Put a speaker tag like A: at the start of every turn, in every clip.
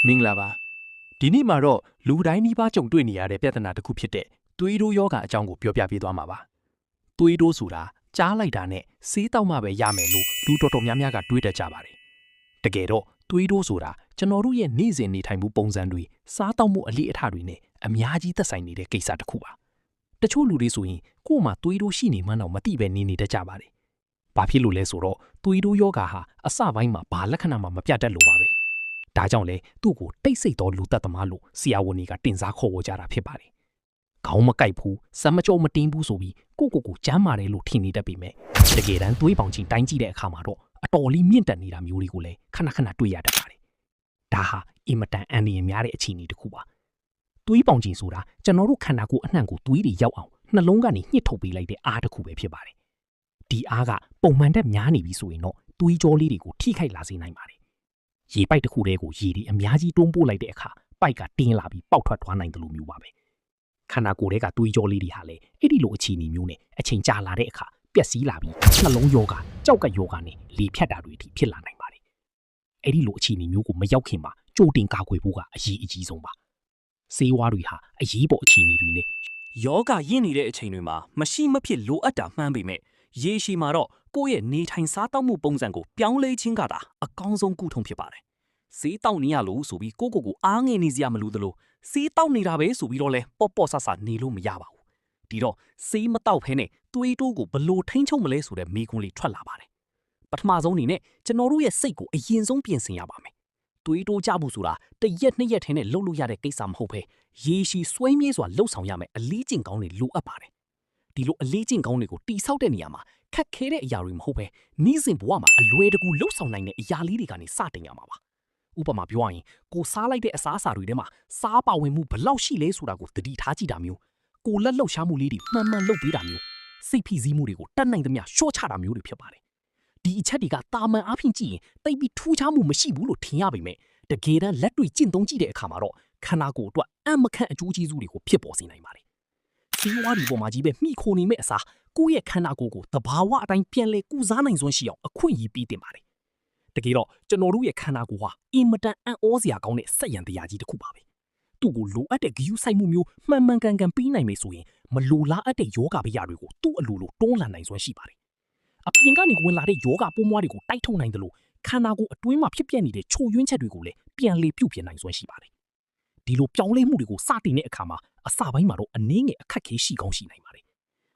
A: မင်္ဂလာပါဒီနေ့မှာတော့လူတိုင်းနှီးပါးကြုံတွေ့နေရတဲ့ပြဿနာတစ်ခုဖြစ်တဲ့သွေးတိုးယောဂအကြောင်းကိုပြောပြပေးသွားမှာပါသွေးတိုးဆိုတာကြားလိုက်တာနဲ့ဆေးတောက်မှပဲရမယ်လို့လူတော်တော်များများကတွေးတတ်ကြပါတယ်တကယ်တော့သွေးတိုးဆိုတာကျွန်တော်တို့ရဲ့နေ့စဉ်နေထိုင်မှုပုံစံတွေစားတောက်မှုအလေးအထားတွေနဲ့အများကြီးသက်ဆိုင်နေတဲ့ကိစ္စတစ်ခုပါတချို့လူတွေဆိုရင်ကိုယ်မှာသွေးတိုးရှိနေမှန်းတော့မသိပဲနေတတ်ကြပါတယ်ဘာဖြစ်လို့လဲဆိုတော့သွေးတိုးယောဂဟာအစပိုင်းမှာဘာလက္ခဏာမှမပြတ်တတ်လို့ပါပဲဒါကြောင့်လေသူ့ကိုတိတ်ဆိတ်သောလူသက်သမားလို့ဆရာဝန်တွေကတင်စားခေါ်ဝေါ်ကြတာဖြစ်ပါတယ်။ခေါင်းမကိုက်ဘူးစမ်းမကြောမတင်းဘူးဆိုပြီးကိုကျမ်းမာတယ်လို့ထင်နေတတ်ပေမဲ့တကယ်တမ်းသွေးပေါင်ချင်းတိုင်းကြည့်တဲ့အခါမှာတော့အတော်လေးမြင့်တက်နေတာမျိုးတွေကိုလည်းခဏတွေ့ရတတ်ပါတယ်။ဒါဟာအင်မတန်အန္တရာယ်များတဲ့အခြေအနေတစ်ခုပါ။သွေးပေါင်ချင်းဆိုတာကျွန်တော်တို့ခန္ဓာကိုယ်အနှံ့ကိုသွေးတွေရောက်အောင်နှလုံးကနေညှစ်ထုတ်ပေးလိုက်တဲ့အားတစ်ခုပဲဖြစ်ပါတယ်။ဒီအားကပုံမှန်တက်များနေပြီဆိုရင်တော့သွေးကြောလေးတွေကိုထိခိုက်လာစေနိုင်ပါတယ်ရေပိုက်တစ်ခုတည်းကိုရေဒီအများကြီးတွန်းပို့လိုက်တဲ့အခါပိုက်ကတင်းလာပြီးပေါက်ထွက်သွားနိုင်တယ်လို့မျိုးပါပဲခန္ဓာကိုယ်တွေကသွေးကြောလေးတွေဟာလည်းအဲ့ဒီလိုအခြေအနေမျိုးနဲ့အချိန်ကြာလာတဲ့အခါပျက်စီးလာပြီးနှလုံးယောဂကြောက်ကယောဂနဲ့လေဖြတ်တာတွေအထိဖြစ်လာနိုင်ပါတယ်အဲ့ဒီလိုအခြေအနေမျိုးကိုမရောက်ခင်မှာကြိုတင်ကာကွယ်ဖို့ကအရေးအကြီးဆုံးပါဆေးဝါးတွေဟာအရေးပေါ်အခြေအနေတွေနဲ့
B: ယောဂရင့်နေတဲ့အချိန်တွေမှာမရှိမဖြစ်လိုအပ်တာမှန်းပေမဲ့ရေရှည်မှာတော့ကိုယ့်ရဲ့နေထိုင်စားတောက်မှုပုံစံကိုပြောင်းလဲခြင်းကသာအကောင်းဆုံးကုထုံးဖြစ်ပါတယ်။ဆေးတောက်နေရလို့ဆိုပြီးကိုအားငယ်နေစရာမလိုသလိုဆေးတောက်နေတာပဲဆိုပြီးတော့လဲပေါ့ဆဆနေလို့မရပါဘူး။ဒီတော့ဆေးမတောက်ဖဲနဲ့သွေးတိုးကိုဘလို့ထိန်းချုပ်မလဲဆိုတဲ့မေးခွန်းလေးထွက်လာပါတယ်။ပထမဆုံးအနေနဲ့ကျွန်တော်တို့ရဲ့စိတ်ကိုအရင်ဆုံးပြင်ဆင်ရပါမယ်။သွေးတိုးကြဖို့ဆိုတာတစ်ရက်နှစ်ရက်ထဲနဲ့လုပ်လို့ရတဲ့ကိစ္စမဟုတ်ဘဲရေရှည်ဆွေးမြေးစွာလှုပ်ဆောင်ရမယ်အလေးကျင့်ကောင်းတွေလိုအပ်ပါတယ်။ဒီလိုအလေးကျင့်ကောင်းတွေကိုတိဆောက်တဲ့နေရာမှာခက်ခဲတဲ့အရာတွေမဟုတ်ပဲနေ့စဉ်ဘဝမှာအလွယ်တကူလှုပ်ဆောင်နိုင်တဲ့အရာလေးတွေကနေစတင်ရမှာပါဥပမာပြောရရင်ကိုစားလိုက်တဲ့အစားအစာတွေထဲမှာစားပါဝင်မှုဘလောက်ရှိလဲဆိုတာကိုသတိထားကြည့်တာမျိုးကိုလက်လှုပ်ရှားမှုလေးတွေမှန်လုပ်ပေးတာမျိုးစိတ်ဖိစီးမှုတွေကိုတတ်နိုင်သမျှရှော့ချတာမျိုးတွေဖြစ်ပါတယ်ဒီအချက်တွေကတာမန်အားဖြင့်ကြည့်ရင်တိတ်ပြီးထူးခြားမှုမရှိဘူးလို့ထင်ရပေမဲ့တကယ်တမ်းလက်တွေ့ကျင့်သုံးကြည့်တဲ့အခါမှာတော့ခန္ဓာကိုယ်အတွက်အံ့မခန့်အကျိုးကျေးဇူးတွေကိုဖြစ်ပေါ်စေနိုင်ပါတယ်စီးဝါးဒီပေါ်မှာကြီးပဲမိခိုနေမဲ့အစားကိုယ့်ရဲ့ခန္ဓာကိုယ်ကိုသဘာဝအတိုင်းပြန်လဲကုစားနိုင်စွမ်းရှိအောင်အခွင့်အရေးပေးတင်ပါတယ်။တကယ်တော့ကျွန်တော်တို့ရဲ့ခန္ဓာကိုယ်ဟာအင်မတန်အံ့ဩစရာကောင်းတဲ့စက်ယန္တရားကြီးတစ်ခုပါပဲ။သူ့ကိုလိုအပ်တဲ့ဂရုစိုက်မှုမျိုးမှန်ကန်ပေးနိုင်မယ်ဆိုရင်မလိုလားအပ်တဲ့ယောဂဗျာတွေကိုသူ့အလိုလိုတွန်းလှန်နိုင်စွမ်းရှိပါတယ်။အပြင်ကနေဝင်လာတဲ့ယောဂပိုးမွှားတွေကိုတိုက်ထုတ်နိုင်တယ်လို့ခန္ဓာကိုယ်အတွင်းမှာဖြစ်ပျက်နေတဲ့ချို့ယွင်းချက်တွေကိုလည်းပြန်လေပြုတ်ပြနိုင်စွမ်းရှိပါတယ်။ဒီလိုပြောင်းလဲမှုတွေကိုစတင်တဲ့အခါမှာအစပိုင်းမှာတော့အနည်းငယ်အခက်အခဲရှိကောင်းရှိနိုင်ပါတယ်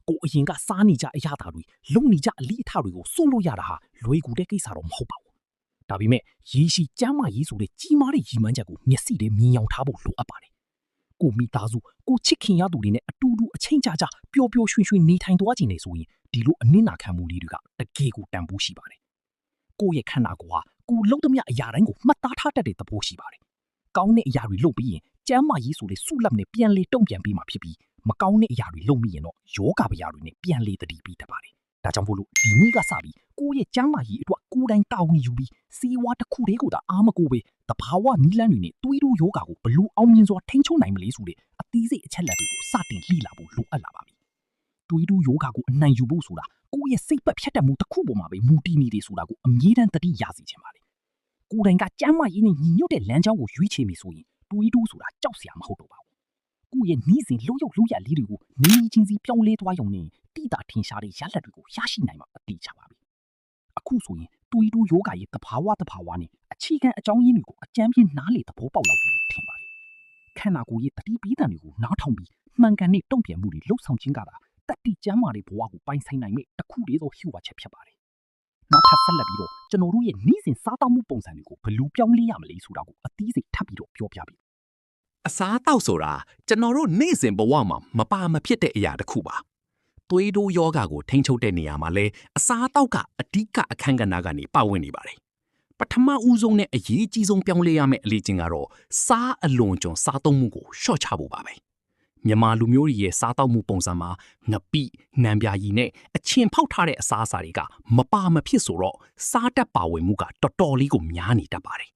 B: ကိုအရင်ကစားနေကြအရာတာတွေလုံနေကြအလိအထတွေကိုစွန့်လို့ရတာဟာလွယ်ကူတဲ့ကိစ္စတော့မဟုတ်ပါဘူး။ဒါပေမဲ့ရေရှည်ကျမ်းမာရေးဆိုတဲ့ကြီးမားတဲ့ရည်မှန်းချက်ကိုမျက်စိထဲမြင်အောင်ထားဖို့လိုအပ်ပါတယ်။ကိုမိသားစုကိုချစ်ခင်ရသူတွေနဲ့အတူတူအချိန်ကြာပျော်ရွှင်နေထိုင်သွားခြင်းနေဆိုရင်ဒီလိုအနစ်နာခံမှုလေးတွေကတကယ်ကိုတန်ဖိုးရှိပါတယ်။ကိုရဲ့ခန္ဓာကိုယ်ဟာကိုလုံးသမျှအရာတိုင်းကိုမှတ်သားထားတတ်တဲ့သဘောရှိပါတယ်။ကောင်းတဲ့အရာတွေလုပ်ပြီးရင်ကျမ်းမာရေးဆိုတဲ့ဆုလပ်နဲ့ပြန်လေတုံ့ပြန်ပေးမှာဖြစ်ပြီးမကောင်းတဲ့အရာတွေလုပ်မိရင်တော့ယောဂဗျာတွေနဲ့ပြန်လေတတိပြီးတတ်ပါတယ်။ဒါကြောင့်မို့လို့ဒီနေ့ကစပြီးကိုယ့်ရဲ့ကျန်းမာရေးအတွက်ကိုယ်တိုင်တာဝန်ယူပြီးစေဝါတစ်ခုတည်းကိုသာအားမကိုပဲတဘာဝနီးလန်းတွေနဲ့သွေးတိုးယောဂကိုဘလို့အောင်မြင်စွာထိန်းချုပ်နိုင်မလဲဆိုတဲ့အသေးစိတ်အချက်လက်တွေကိုစတင်လှိလာဖို့လိုအပ်လာပါပြီ။သွေးတိုးယောဂကိုအနိုင်ယူဖို့ဆိုတာကိုယ့်ရဲ့စိတ်ပတ်ဖြတ်တတ်မှုတစ်ခုပေါ်မှာပဲမူတည်နေတယ်ဆိုတာကိုအမြဲတမ်းသတိရစေချင်ပါတယ်။ကိုယ်တိုင်ကကျန်းမာရေးနဲ့ညီညွတ်တဲ့လမ်းကြောင်းကိုရွေးချယ်မိဆိုရင်သွေးတိုးဆိုတာကြောက်စရာမဟုတ်တော့ပါဘူး။ကိုယ့်ရဲ့နေ့စဉ်လှုပ်ရလေးတွေကိုနေချင်းစီပြောင်းလဲသွားရုံနဲ့တိတာထင်ရှားတဲ့ရလဒ်တွေကိုရရှိနိုင်မှာအတိအကျပါပဲ။အခုဆိုရင်သွေးတိုးယောဂရဲ့သဘာဝနဲ့အခြေခံအကြောင်းရင်းတွေကိုအကြမ်းဖျင်းနားလေသဘောပေါက်လောက်ပြီလို့ထင်ပါတယ်။ခန္ဓာကိုယ်ရဲ့တတိပိဋကတွေကိုနားထောင်ပြီးမှန်ကန်တဲ့တုံ့ပြန်မှုတွေလှုပ်ဆောင်ခြင်းကသာတတိကျမ်းမာတဲ့ဘဝကိုပိုင်ဆိုင်နိုင်မဲ့တစ်ခုတည်းသောဟျူပါချက်ဖြစ်ပါတယ်။နောက်ထပ်ဆက်လက်ပြီးတော့ကျွန်တော်တို့ရဲ့နေ့စဉ်စားတောက်မှုပုံစံတွေကိုဘယ်လိုပြောင်းလဲရမလဲဆိုတာကိုအသေးစိတ်ထပ်ပြီးတော့ပြောပြပေးအ
C: စားတောက်ဆိုတာကျွန်တော်တို့နေ့စဉ်ဘဝမှာမပါမဖြစ်တဲ့အရာတစ်ခုပါသွေးတိုးယောဂကိုထိန်းချုပ်တဲ့နေရာမှာလဲအစားတောက်ကအဓိကအခန်းကဏ္ဍကနေပါဝင်နေပါတယ်ပထမဦးဆုံးနဲ့အရေးကြီးဆုံးပြောင်းလဲရမယ့်အလေးချင်းကတော့စားအလွန်ကျွံစားသုံးမှုကိုရှော့ချဖို့ပါပဲမြန်မာလူမျိုးတွေရဲ့စားတောက်မှုပုံစံမှာငပိနံပြာရည်နဲ့အချင်ဖောက်ထားတဲ့အစားအစာတွေကမပါမဖြစ်ဆိုတော့စားတတ်ပါဝင်မှုကတော်တော်လေးကိုများနေတတ်ပါတယ်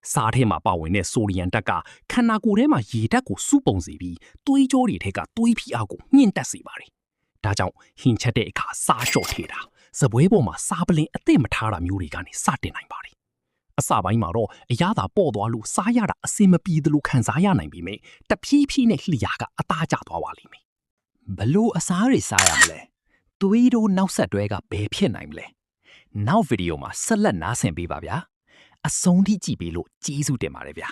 C: စားထဲမှာပါဝင်တဲ့ဆိုဒီယမ်ဓာတ်ကခန္ဓာကိုယ်ထဲမှာရေဓာတ်ကိုစုပုံစေပြီးသွေးကြောတွေထဲကသွေးဖိအားကိုညှင့်တက်စေပါတယ်။ဒါကြောင့်ဟင်ချက်တဲ့အခါစားလျှော့ထည့်တာစပွဲပေါ်မှာစားပလင်အသင့်မထားတာမျိုးတွေကနေစတင်နိုင်ပါတယ် အစပိုင်းမှာတော့အရသာပေါ့သွားလို့စားရတာအစင်မပြေသလိုခံစားရနိုင်ပေမဲ့တဖြည်းဖြည်းနဲ့လျှာကအသားကျသွားပါလိမ့်မယ်
A: ဘလို့အစားတွေစားရမလဲသွေးတို့နောက်ဆက်တွဲကဘယ်ဖြစ်နိုင်မလဲနောက်ဗီဒီယိုမှာဆက်လက်နားဆင်ပေးပါဗျာအဆုံးထိကြည့်ပေးလို့ကျေးဇူးတင်ပါတယ်ဗျာ